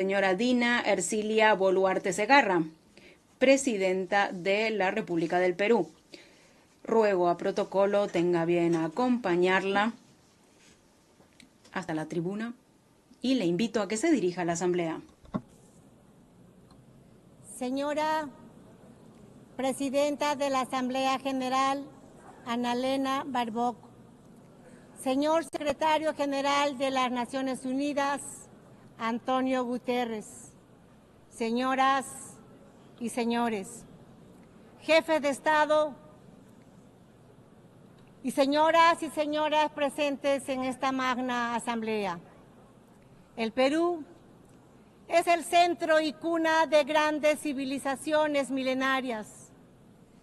Señora Dina Ercilia Boluarte Segarra, presidenta de la República del Perú. Ruego a protocolo tenga bien acompañarla hasta la tribuna y le invito a que se dirija a la Asamblea. Señora Presidenta de la Asamblea General, Ana Elena Barboc. Señor Secretario General de las Naciones Unidas, Antonio Guterres. Señoras y señores, jefes de Estado y señoras presentes en esta magna asamblea. El Perú es el centro y cuna de grandes civilizaciones milenarias,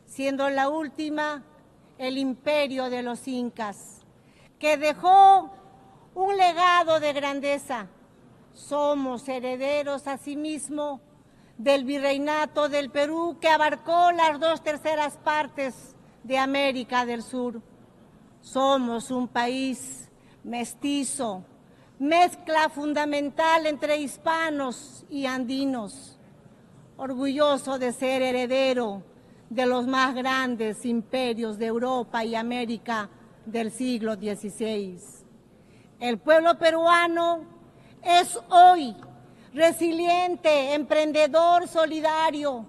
siendo la última el imperio de los incas, que dejó un legado de grandeza. Somos herederos asimismo del virreinato del Perú, que abarcó las 2/3 partes de América del Sur. Somos un país mestizo, mezcla fundamental entre hispanos y andinos, orgulloso de ser heredero de los más grandes imperios de Europa y América del siglo XVI. El pueblo peruano es hoy resiliente, emprendedor, solidario,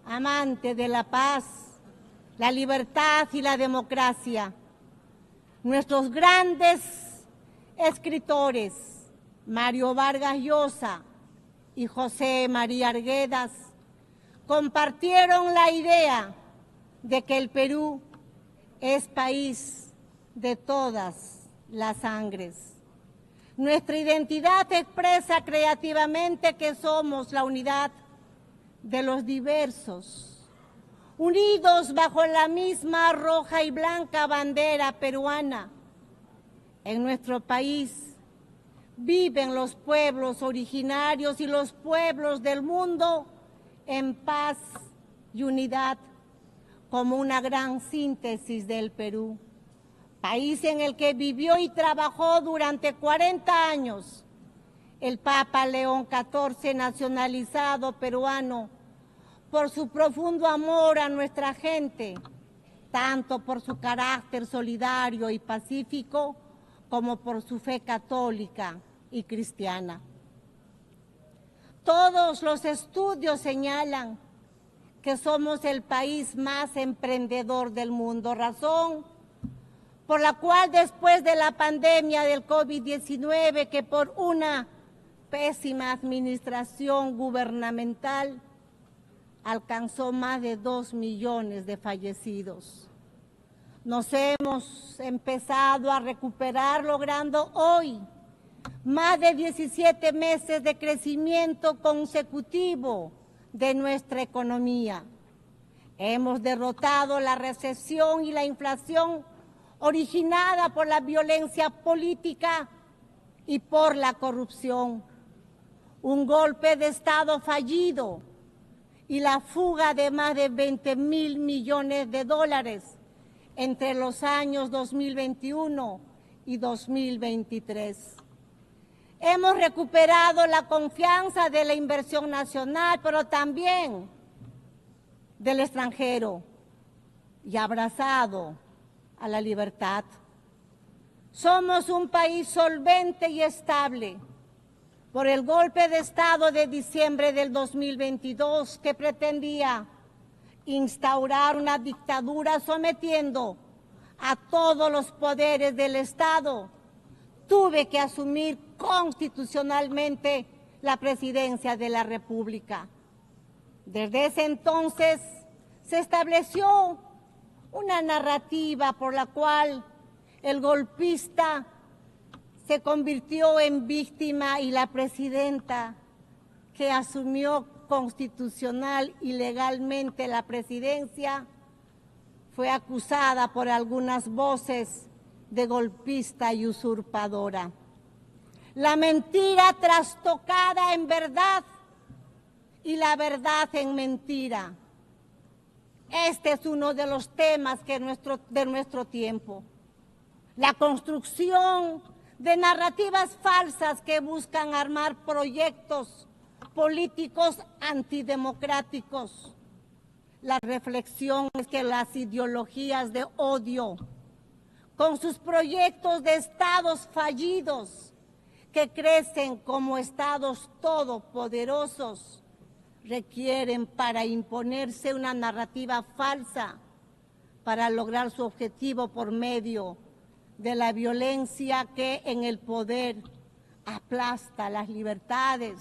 amante de la paz, la libertad y la democracia. Nuestros grandes escritores, Mario Vargas Llosa y José María Arguedas, compartieron la idea de que el Perú es país de todas las sangres. Nuestra identidad expresa creativamente que somos la unidad de los diversos, unidos bajo la misma roja y blanca bandera peruana. En nuestro país viven los pueblos originarios y los pueblos del mundo en paz y unidad, como una gran síntesis del Perú, país en el que vivió y trabajó durante 40 años el Papa León XIV, nacionalizado peruano, por su profundo amor a nuestra gente, tanto por su carácter solidario y pacífico, como por su fe católica y cristiana. Todos los estudios señalan que somos el país más emprendedor del mundo, razón por la cual después de la pandemia del COVID-19, que por una pésima administración gubernamental alcanzó más de 2 millones de fallecidos, nos hemos empezado a recuperar, logrando hoy más de 17 meses de crecimiento consecutivo de nuestra economía. Hemos derrotado la recesión y la inflación originada por la violencia política y por la corrupción. Un golpe de Estado fallido y la fuga de más de 20.000 millones de dólares entre los años 2021 y 2023. Hemos recuperado la confianza de la inversión nacional, pero también del extranjero, y abrazado a la libertad. Somos un país solvente y estable por el golpe de Estado de diciembre del 2022, que pretendía instaurar una dictadura sometiendo a todos los poderes del Estado. Tuve que asumir constitucionalmente la presidencia de la República. Desde ese entonces se estableció una narrativa por la cual el golpista se convirtió en víctima y la presidenta, que asumió constitucional y legalmente la presidencia, fue acusada por algunas voces de golpista y usurpadora. La mentira trastocada en verdad y la verdad en mentira. Este es uno de los temas de nuestro tiempo. La construcción de narrativas falsas que buscan armar proyectos políticos antidemocráticos. La reflexión es que las ideologías de odio, con sus proyectos de estados fallidos, que crecen como estados todopoderosos, requieren para imponerse una narrativa falsa para lograr su objetivo por medio de la violencia que en el poder aplasta las libertades,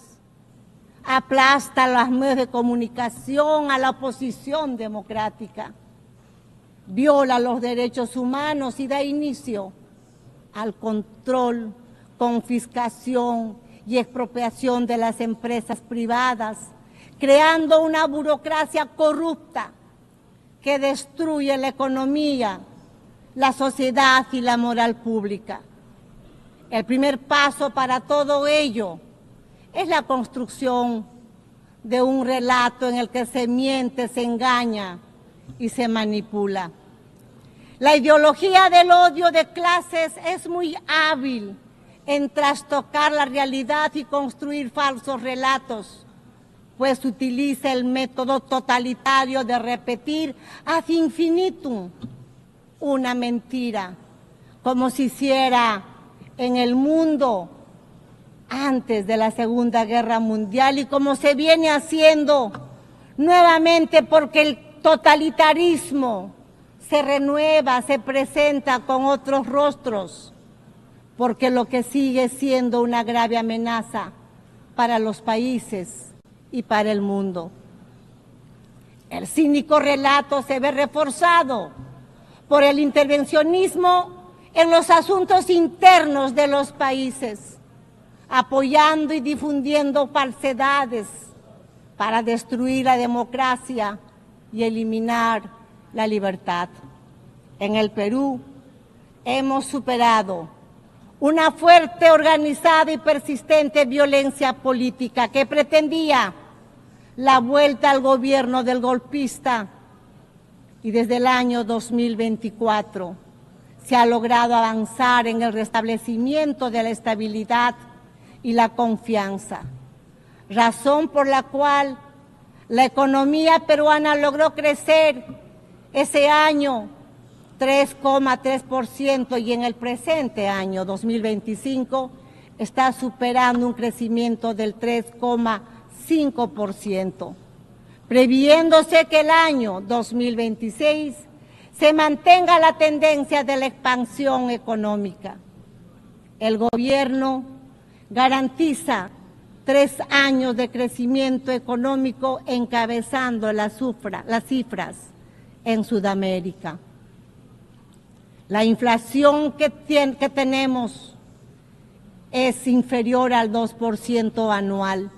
aplasta los medios de comunicación, a la oposición democrática, viola los derechos humanos y da inicio al control, confiscación y expropiación de las empresas privadas, creando una burocracia corrupta que destruye la economía, la sociedad y la moral pública. El primer paso para todo ello es la construcción de un relato en el que se miente, se engaña y se manipula. La ideología del odio de clases es muy hábil en trastocar la realidad y construir falsos relatos, pues utiliza el método totalitario de repetir ad infinitum una mentira, como se hiciera en el mundo antes de la Segunda Guerra Mundial y como se viene haciendo nuevamente, porque el totalitarismo se renueva, se presenta con otros rostros, porque lo que sigue siendo una grave amenaza para los países y para el mundo. El cínico relato se ve reforzado por el intervencionismo en los asuntos internos de los países, apoyando y difundiendo falsedades para destruir la democracia y eliminar la libertad. En el Perú hemos superado una fuerte, organizada y persistente violencia política que pretendía la vuelta al gobierno del golpista, y desde el año 2024 se ha logrado avanzar en el restablecimiento de la estabilidad y la confianza, razón por la cual la economía peruana logró crecer ese año 3,3% y en el presente año 2025 está superando un crecimiento del 3,5%, previéndose que el año 2026 se mantenga la tendencia de la expansión económica. El gobierno garantiza 3 años de crecimiento económico encabezando las cifras en Sudamérica. La inflación que tenemos es inferior al 2% anual.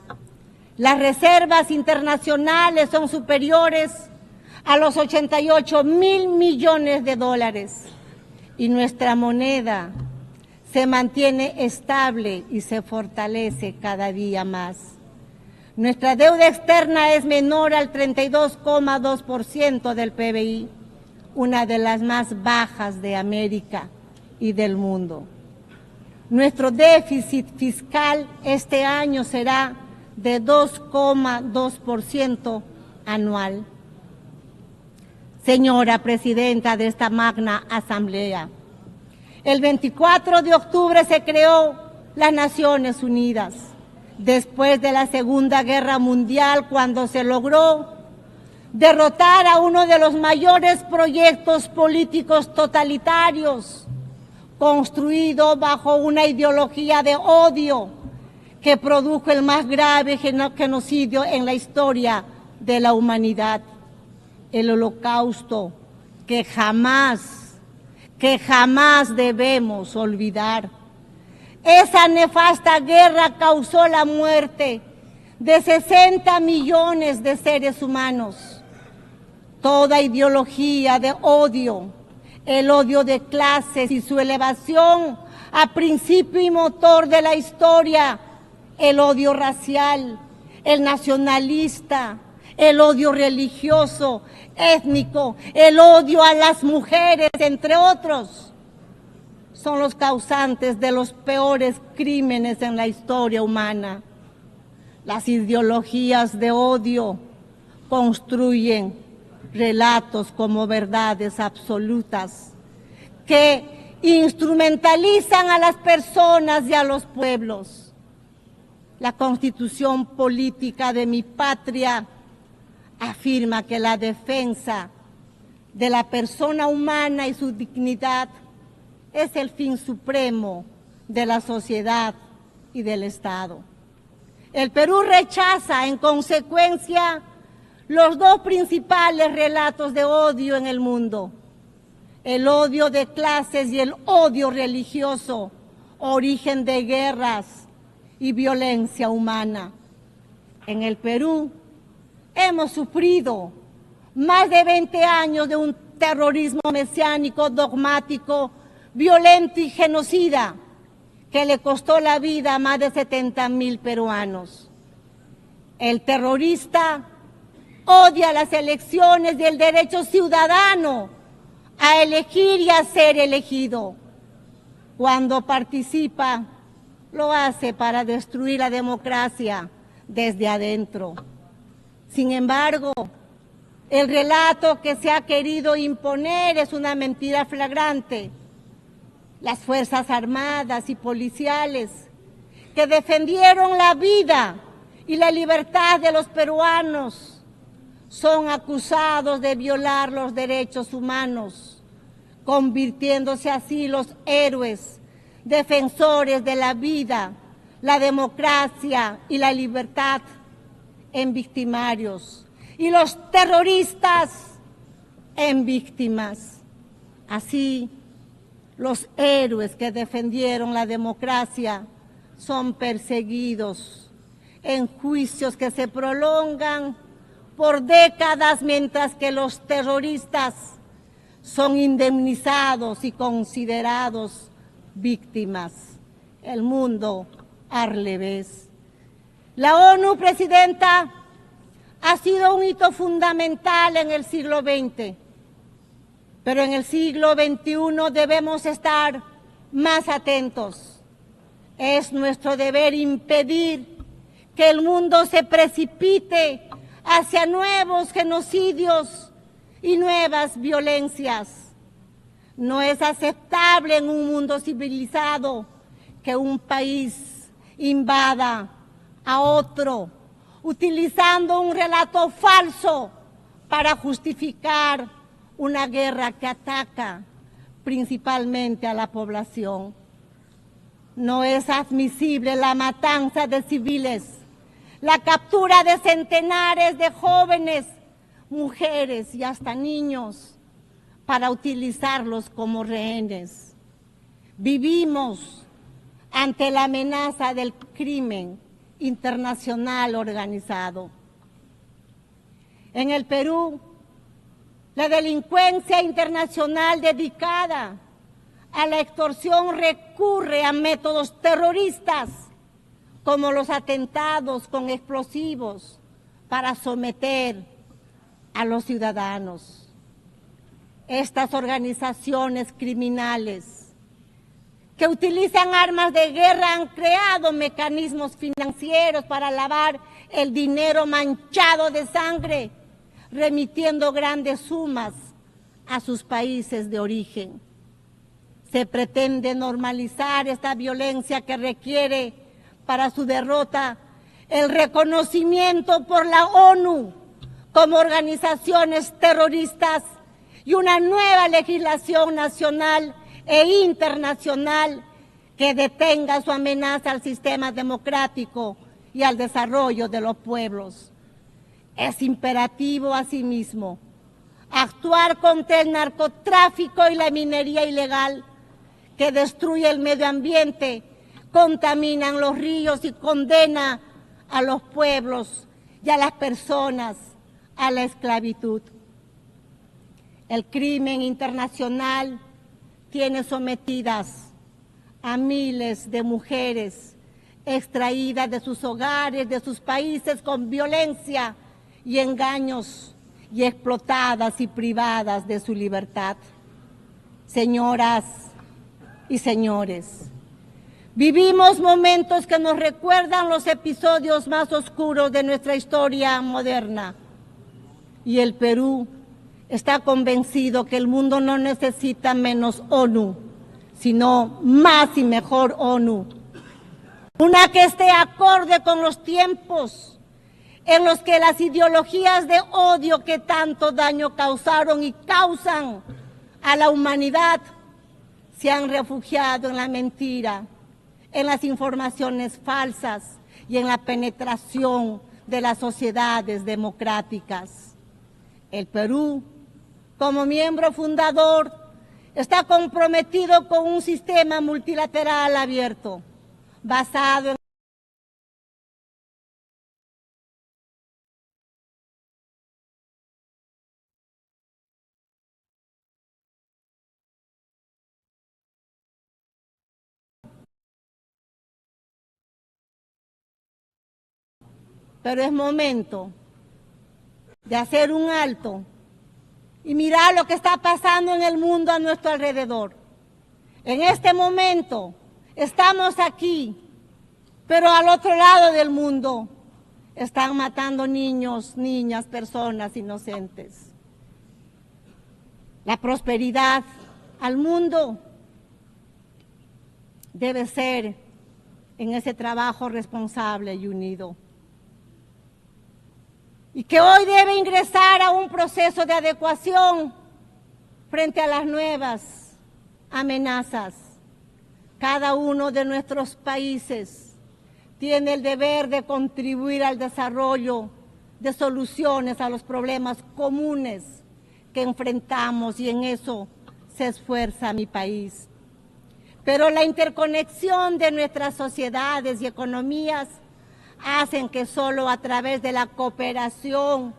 Las reservas internacionales son superiores a los 88.000 millones de dólares y nuestra moneda se mantiene estable y se fortalece cada día más. Nuestra deuda externa es menor al 32,2% del PBI, una de las más bajas de América y del mundo. Nuestro déficit fiscal este año será de 2,2% anual. Señora Presidenta de esta magna asamblea, el 24 de octubre se creó las Naciones Unidas, después de la Segunda Guerra Mundial, cuando se logró derrotar a uno de los mayores proyectos políticos totalitarios, construido bajo una ideología de odio que produjo el más grave genocidio en la historia de la humanidad, el Holocausto, que jamás debemos olvidar. Esa nefasta guerra causó la muerte de 60 millones de seres humanos. Toda ideología de odio, el odio de clases y su elevación a principio y motor de la historia, el odio racial, el nacionalista, el odio religioso, étnico, el odio a las mujeres, entre otros, son los causantes de los peores crímenes en la historia humana. Las ideologías de odio construyen relatos como verdades absolutas que instrumentalizan a las personas y a los pueblos. La Constitución política de mi patria afirma que la defensa de la persona humana y su dignidad es el fin supremo de la sociedad y del Estado. El Perú rechaza, en consecuencia, los dos principales relatos de odio en el mundo: el odio de clases y el odio religioso, origen de guerras y violencia humana. En el Perú hemos sufrido más de 20 años de un terrorismo mesiánico, dogmático, violento y genocida que le costó la vida a más de 70.000 peruanos. El terrorista odia las elecciones y el derecho ciudadano a elegir y a ser elegido. Cuando participa, lo hace para destruir la democracia desde adentro. Sin embargo, el relato que se ha querido imponer es una mentira flagrante. Las Fuerzas Armadas y policiales que defendieron la vida y la libertad de los peruanos son acusados de violar los derechos humanos, convirtiéndose así los héroes, defensores de la vida, la democracia y la libertad, en victimarios, y los terroristas en víctimas. Así, los héroes que defendieron la democracia son perseguidos en juicios que se prolongan por décadas, mientras que los terroristas son indemnizados y considerados víctimas. El mundo al revés. La ONU, Presidenta, ha sido un hito fundamental en el siglo XX, pero en el siglo XXI debemos estar más atentos. Es nuestro deber impedir que el mundo se precipite hacia nuevos genocidios y nuevas violencias. No es aceptable en un mundo civilizado que un país invada a otro, utilizando un relato falso para justificar una guerra que ataca principalmente a la población. No es admisible la matanza de civiles, la captura de centenares de jóvenes, mujeres y hasta niños para utilizarlos como rehenes. Vivimos ante la amenaza del crimen internacional organizado. En el Perú, la delincuencia internacional dedicada a la extorsión recurre a métodos terroristas como los atentados con explosivos para someter a los ciudadanos. Estas organizaciones criminales que utilizan armas de guerra han creado mecanismos financieros para lavar el dinero manchado de sangre, remitiendo grandes sumas a sus países de origen. Se pretende normalizar esta violencia que requiere para su derrota el reconocimiento por la ONU como organizaciones terroristas y una nueva legislación nacional e internacional que detenga su amenaza al sistema democrático y al desarrollo de los pueblos. Es imperativo, asimismo, actuar contra el narcotráfico y la minería ilegal que destruye el medio ambiente, contaminan los ríos y condena a los pueblos y a las personas a la esclavitud. El crimen internacional tiene sometidas a miles de mujeres extraídas de sus hogares, de sus países con violencia y engaños y explotadas y privadas de su libertad. Señoras y señores, vivimos momentos que nos recuerdan los episodios más oscuros de nuestra historia moderna. Y el Perú está convencido que el mundo no necesita menos ONU, sino más y mejor ONU. Una que esté acorde con los tiempos en los que las ideologías de odio que tanto daño causaron y causan a la humanidad se han refugiado en la mentira, en las informaciones falsas y en la penetración de las sociedades democráticas. El Perú, como miembro fundador, está comprometido con un sistema multilateral abierto, basado en pero es momento de hacer un alto y mirar lo que está pasando en el mundo a nuestro alrededor. En este momento estamos aquí, pero al otro lado del mundo están matando niños, niñas, personas inocentes. La prosperidad al mundo debe ser en ese trabajo responsable y unido, y que hoy debe ingresar a un proceso de adecuación frente a las nuevas amenazas. Cada uno de nuestros países tiene el deber de contribuir al desarrollo de soluciones a los problemas comunes que enfrentamos, y en eso se esfuerza mi país. Pero la interconexión de nuestras sociedades y economías hacen que solo a través de la cooperación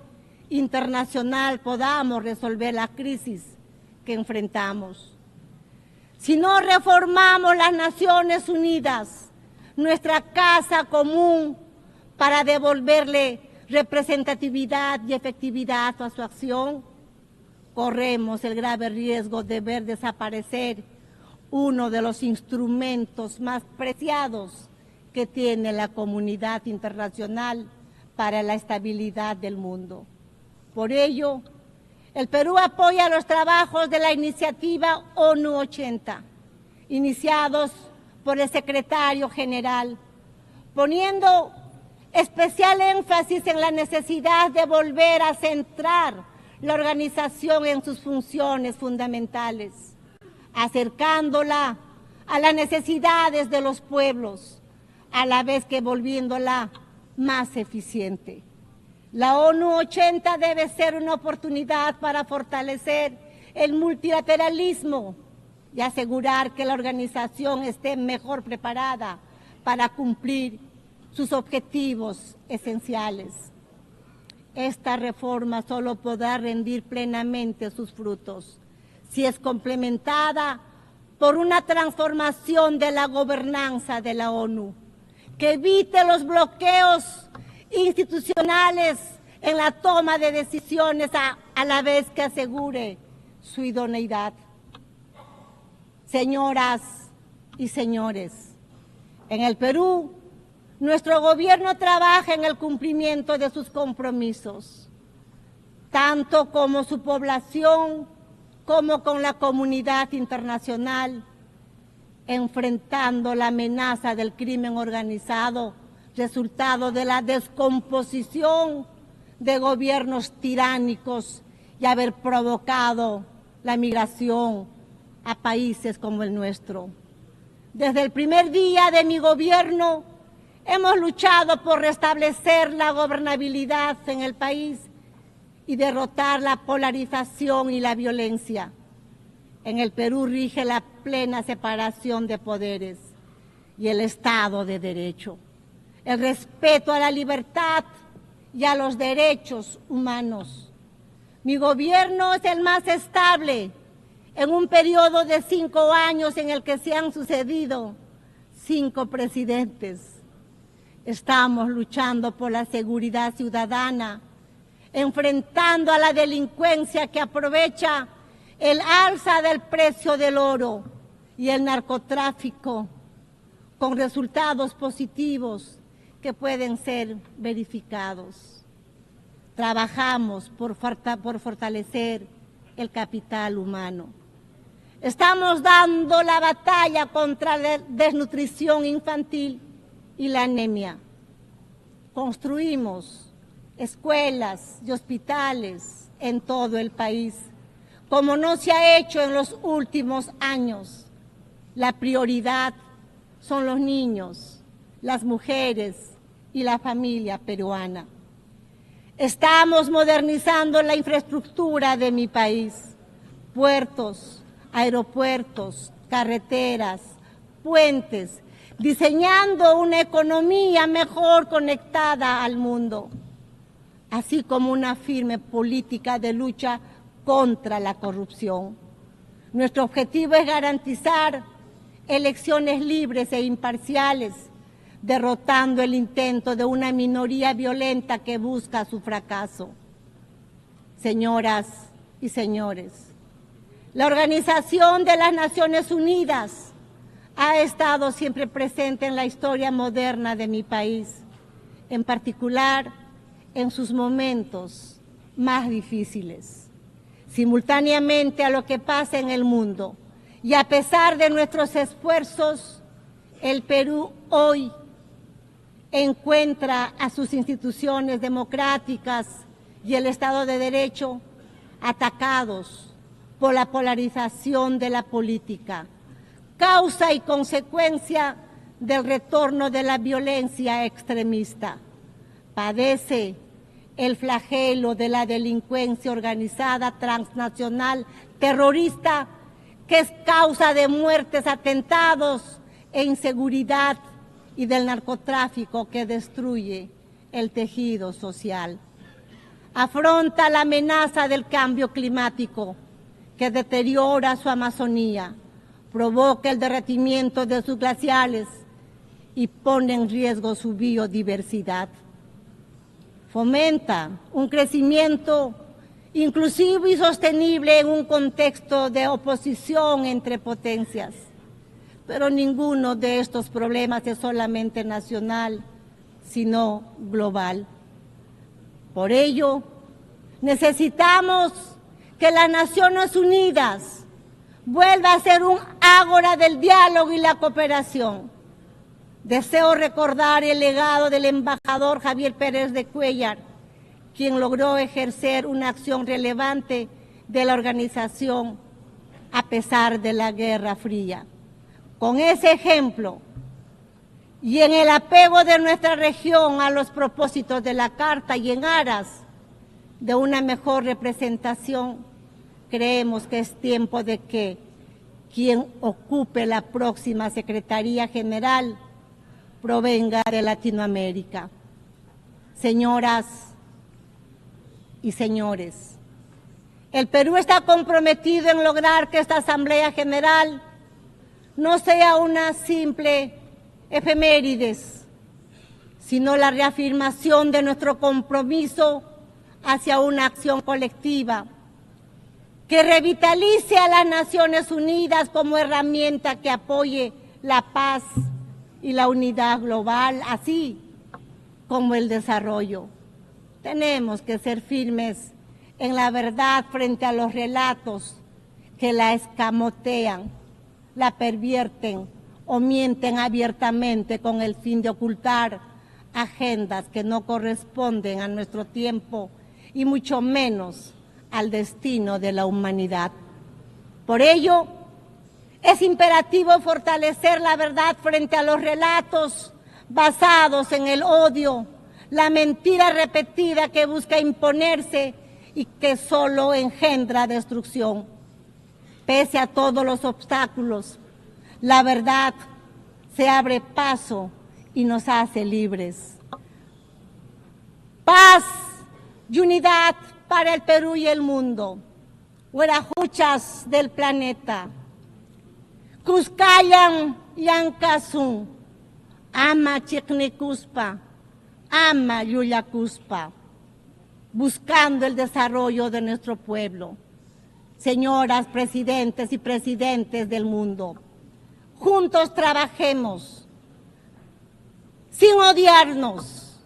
internacional podamos resolver la crisis que enfrentamos. Si no reformamos las Naciones Unidas, nuestra casa común, para devolverle representatividad y efectividad a su acción, corremos el grave riesgo de ver desaparecer uno de los instrumentos más preciados que tiene la comunidad internacional para la estabilidad del mundo. Por ello, el Perú apoya los trabajos de la iniciativa ONU 80, iniciados por el secretario general, poniendo especial énfasis en la necesidad de volver a centrar la organización en sus funciones fundamentales, acercándola a las necesidades de los pueblos, a la vez que volviéndola más eficiente. La ONU 80 debe ser una oportunidad para fortalecer el multilateralismo y asegurar que la organización esté mejor preparada para cumplir sus objetivos esenciales. Esta reforma solo podrá rendir plenamente sus frutos si es complementada por una transformación de la gobernanza de la ONU, que evite los bloqueos institucionales en la toma de decisiones a la vez que asegure su idoneidad. Señoras y señores, en el Perú, nuestro gobierno trabaja en el cumplimiento de sus compromisos, tanto como su población como con la comunidad internacional, enfrentando la amenaza del crimen organizado, resultado de la descomposición de gobiernos tiránicos y haber provocado la migración a países como el nuestro. Desde el primer día de mi gobierno hemos luchado por restablecer la gobernabilidad en el país y derrotar la polarización y la violencia. En el Perú rige la plena separación de poderes y el Estado de Derecho, el respeto a la libertad y a los derechos humanos. Mi gobierno es el más estable en un periodo de 5 años en el que se han sucedido 5 presidentes. Estamos luchando por la seguridad ciudadana, enfrentando a la delincuencia que aprovecha el alza del precio del oro y el narcotráfico con resultados positivos que pueden ser verificados. Trabajamos por fortalecer el capital humano. Estamos dando la batalla contra la desnutrición infantil y la anemia. Construimos escuelas y hospitales en todo el país, como no se ha hecho en los últimos años. La prioridad son los niños, las mujeres y la familia peruana. Estamos modernizando la infraestructura de mi país, puertos, aeropuertos, carreteras, puentes, diseñando una economía mejor conectada al mundo, así como una firme política de lucha contra la corrupción. Nuestro objetivo es garantizar elecciones libres e imparciales, derrotando el intento de una minoría violenta que busca su fracaso. Señoras y señores, la Organización de las Naciones Unidas ha estado siempre presente en la historia moderna de mi país, en particular en sus momentos más difíciles. Simultáneamente a lo que pasa en el mundo y a pesar de nuestros esfuerzos, el Perú hoy encuentra a sus instituciones democráticas y el Estado de Derecho atacados por la polarización de la política, causa y consecuencia del retorno de la violencia extremista. Padece el flagelo de la delincuencia organizada transnacional terrorista, que es causa de muertes, atentados e inseguridad, y del narcotráfico que destruye el tejido social. Afronta la amenaza del cambio climático que deteriora su Amazonía, provoca el derretimiento de sus glaciares y pone en riesgo su biodiversidad. Fomenta un crecimiento inclusivo y sostenible en un contexto de oposición entre potencias. Pero ninguno de estos problemas es solamente nacional, sino global. Por ello, necesitamos que las Naciones Unidas vuelva a ser un ágora del diálogo y la cooperación. Deseo recordar el legado del embajador Javier Pérez de Cuéllar, quien logró ejercer una acción relevante de la organización a pesar de la Guerra Fría. Con ese ejemplo y en el apego de nuestra región a los propósitos de la Carta y en aras de una mejor representación, creemos que es tiempo de que quien ocupe la próxima Secretaría General provenga de Latinoamérica. Señoras y señores, el Perú está comprometido en lograr que esta Asamblea General no sea una simple efemérides, sino la reafirmación de nuestro compromiso hacia una acción colectiva que revitalice a las Naciones Unidas como herramienta que apoye la paz y la unidad global, así como el desarrollo. Tenemos que ser firmes en la verdad frente a los relatos que la escamotean, la pervierten o mienten abiertamente con el fin de ocultar agendas que no corresponden a nuestro tiempo y mucho menos al destino de la humanidad. Por ello, es imperativo fortalecer la verdad frente a los relatos basados en el odio, la mentira repetida que busca imponerse y que solo engendra destrucción. Pese a todos los obstáculos, la verdad se abre paso y nos hace libres. Paz y unidad para el Perú y el mundo. Huarajuchas del planeta. Cuscayan Yancasun. Ama Chicnicuspa. Ama Yuyacuspa. Buscando el desarrollo de nuestro pueblo. Señoras presidentes y presidentes del mundo, juntos trabajemos, sin odiarnos,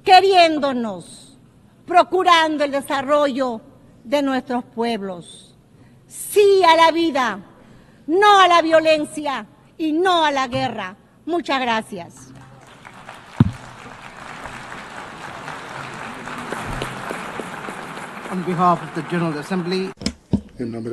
queriéndonos, procurando el desarrollo de nuestros pueblos. Sí a la vida, no a la violencia y no a la guerra. Muchas gracias. On behalf of the General Assembly, en nombre